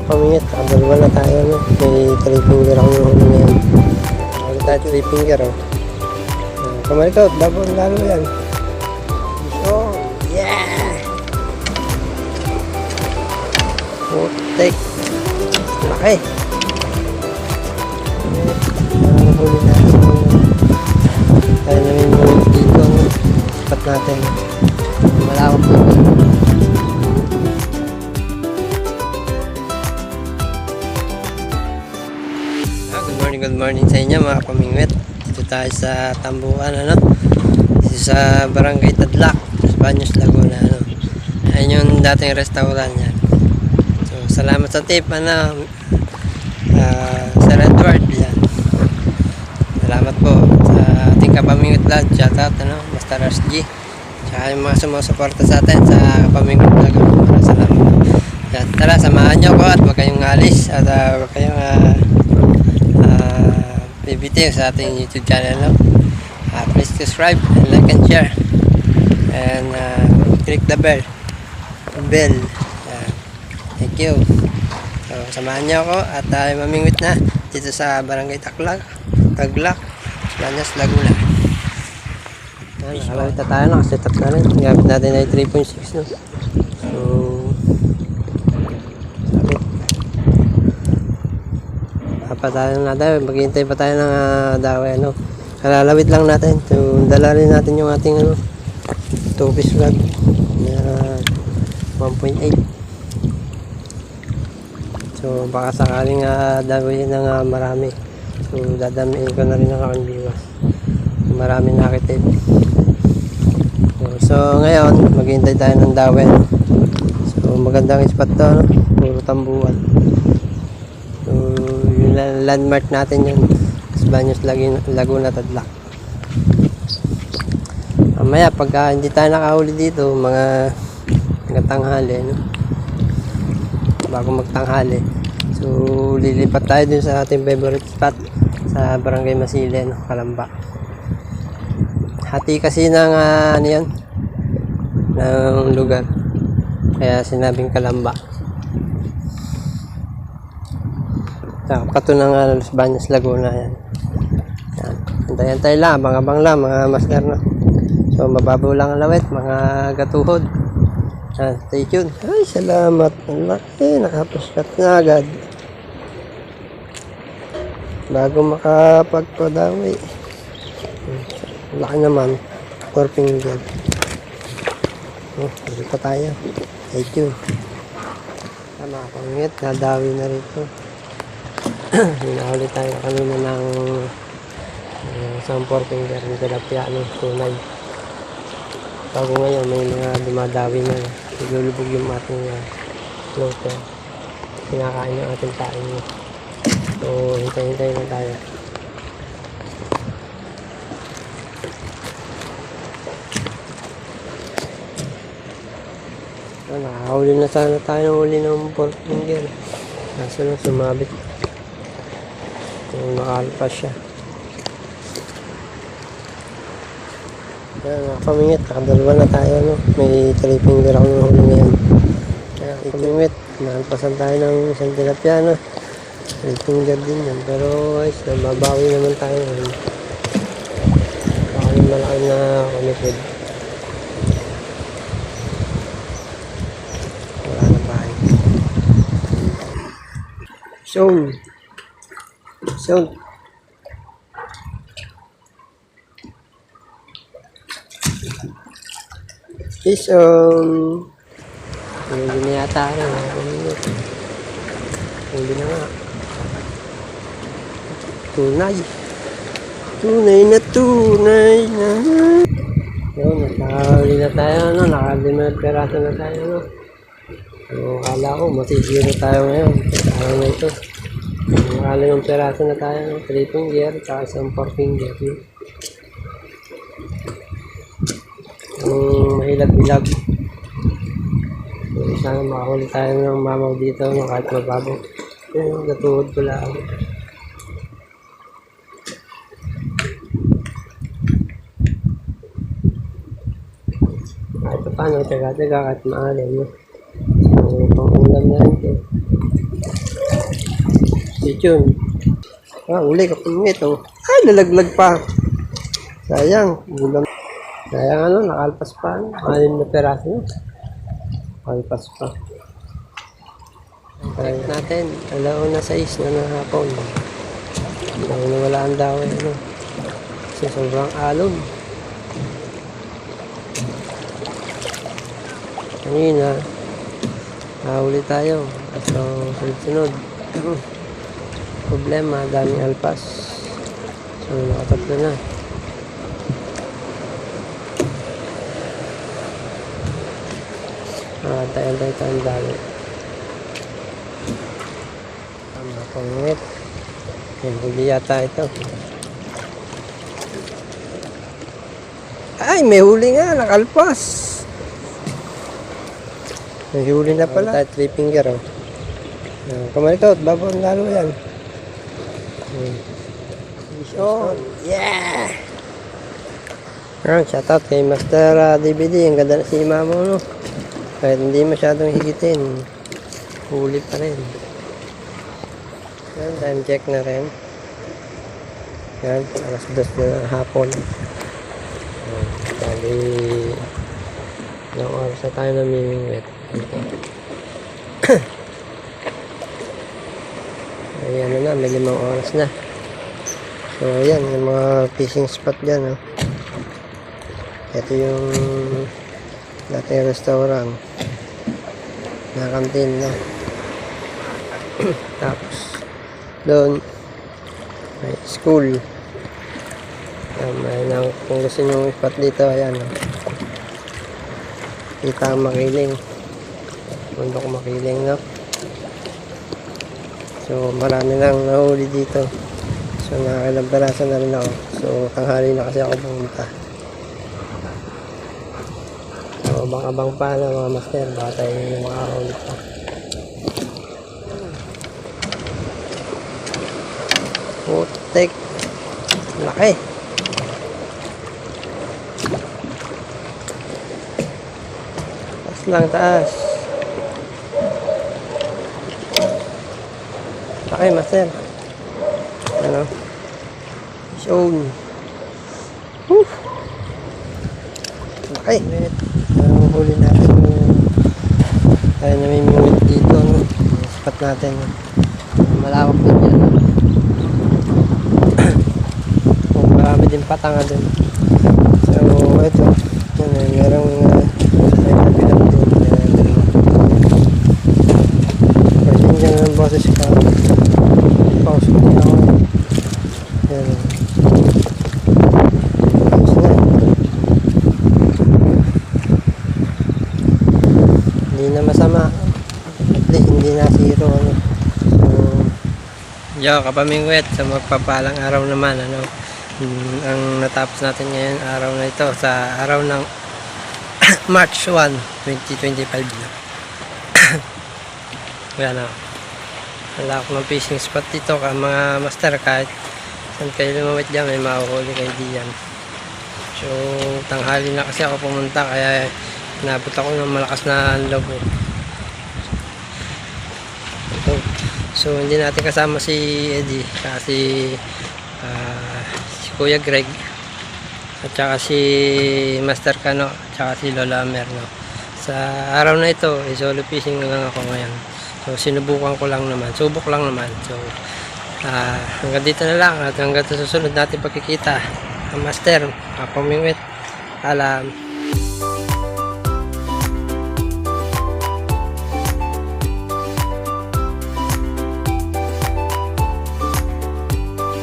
Pamingit, nakadalawa na tayo, no? May 3 finger ako yung huli ngayon. Ano tayo 3 finger, oh. Kamarikot, lalo yan. So, yeah! Putik! Laki! Ano huli natin? Tayo namin yung dito, no? Sipat natin. Malawak po. Good morning sa inyo mga pamingwit. Dito tayo sa Tambuan, ano? Dito sa Barangay Tadlac, Baños, Laguna, ano? Ayan yung dating restaurant yan. So, salamat sa tip, ano? Sir Edward, yan. Salamat po sa ating kapamingwit vlog. Shout out, ano? Master RSG. Tsaka yung mga sumusuporta sa atin sa kapamingwit vlog. Salamat. Yan, tara, samahan nyo ko at huwag kayong alis at huwag kayong bibitiw sa ating YouTube channel, no? Please subscribe and like and share and click the bell. Thank you. So, samahan niyo ako at mamingwit na dito sa Barangay Tadlac, Baños, Laguna. Nakalawit na tayo, nakaset up na rin. Gamit natin ay 3.6, no? So, tayo na tayo, maghihintay pa tayo ng daway, ano. Kalalawit lang natin. So, dala rin natin yung ating ano, 2-piece rod na 1.8. So, baka sakaling dawin ng marami. So, dadamiin ko na rin ng kakandiwas. Marami nakitip. So, ngayon, maghihintay tayo ng daway. So, magandang spot to, no? Puro tambuan. Landmark natin yun sa Baños, Laguna, Tadlac. Mamaya pagka hindi tayo nakahuli dito mga tanghali, no? Bago magtanghali, so lilipat tayo dun sa ating favorite spot sa Barangay Masile, no? Calamba. Hati kasi ng ano yan, ng lugar, kaya sinabing Calamba. Kato ng Los Baños, Laguna, yan. Antay-antay lang, abang-abang lang mga master, no? So mababaw lang ang lawit, mga gatuhod. Stay tuned. Ay, salamat. Ang laki, nakapuskat na agad bago makapagpadawi. Laki naman, 4 finger. Dito pa tayo. Stay tuned. Mga pangit, nadawi na rito. Hinahuli tayo kanina ng isang 4 finger ng tilapia, no? Tunay. Bago ngayon may mga dumadawi na naglulubog yung ating floater. Kinakain yung ating tain, no? So hintay-hintay na tayo. Nakahuli na sana tayo ng huli ng 4 finger. Kaso lang sumabit. Kung nakalpas siya. Yan, pamingit, nakadalawa na tayo, no? May 3 finger ako ng huli ngayon. Kaya pamingit, nakalpasan tayo ng isang tilapia, no? 3 finger din yan, pero guys, mababawi naman tayo ngayon. Baka yung malaki na kumikid. Wala na bahay. So, hindi na yata rin. Hindi na nga. Tunay na. Yun, nakahuli na tayo, no? Nakalimang peraso na tayo, no? So, akala ko masisiro tayo ngayon. Kaya na ito. Nakalimang peraso na tayo, no? 3 finger, tsaka isang 4 finger, no? Mahilap-hilap. Sana makahuli tayo ng mamaw dito, no? Kahit mababaw. Gatuhod ko lang. Kahit paano, taga-taga kahit maalim, no? So, pang-ulam na rin ito. Yun. Uli ka pumit, oh. Ay, nalaglag pa. Sayang. Bulang. Sayang ano, nakalpas pa. 6 na peraso. Nakalpas pa. Check natin. 2:06 na ng hapon. Wala ang daw ano. Kasi sobrang alon. Kanina, nahuli tayo. So, sunod-sunod. Problema, daming alpas. So, nakatatlo na. Tayo tayong dami. Tama pangit. Yan, huli yata ito. Ay, may huli nga, nakalpas. May huli na pala. Tayo 3 finger, oh. Kumalitot, babang lalo yan. Fish on. Yeah! Shoutout kay Master DVD. Ang ganda na si Mamo, no? Kahit hindi masyadong higitin, huli pa rin. Yan, time check na rin. Yan, 2:00 na ng hapon. Bali, ilang oras na tayo namimingwit. Ayan na, may 5 oras na. So, ayan, yung mga fishing spot dyan, oh. Ito yung dating restaurant na kantin, no? Tapos doon may school. May kung gusto nyo spot dito, ayan, no? Kita ang Makiling, bundok Makiling, no? So marami nang nahuli dito. So nakakailang peraso na rin ako. So tanghali na kasi ako pumunta. Abang-abang pa na mga master, baka tayo yung makakaulit pa. Putik, laki. Taas lang, taas. Laki master. Ano? Shown. Laki. Huli natin tayo namimingwit dito, no? Spot natin, no? Malawak din yan, no? Marami din patanga din. So ito yun, merong may kabilang din. Kasi dyan ang boses ka, pause ko din ako. Yan. Hindi na masama, at least hindi na zero, ano. So yo kapamingwit, sa magpapalang araw naman, ano, ang natapos natin ngayon araw na ito, sa araw ng March 1, 2025 na. Yan, o, wala akong fishing spot dito, mga master. Kahit saan kayo lumawit dyan, may mahuhuli kayo diyan. So tanghali na kasi ako pumunta, kaya nabot ako ng malakas na lobo. So hindi natin kasama si Eddie, kasi si Kuya Greg, at saka si Master Kano, at saka si Lola Merno. Sa araw na ito, solo fishing na lang ako ngayon. So sinubukan ko lang naman, subok lang naman. So hanggang dito na lang, at hanggang sa susunod natin pagkikita. Master, kapamingwit, alam.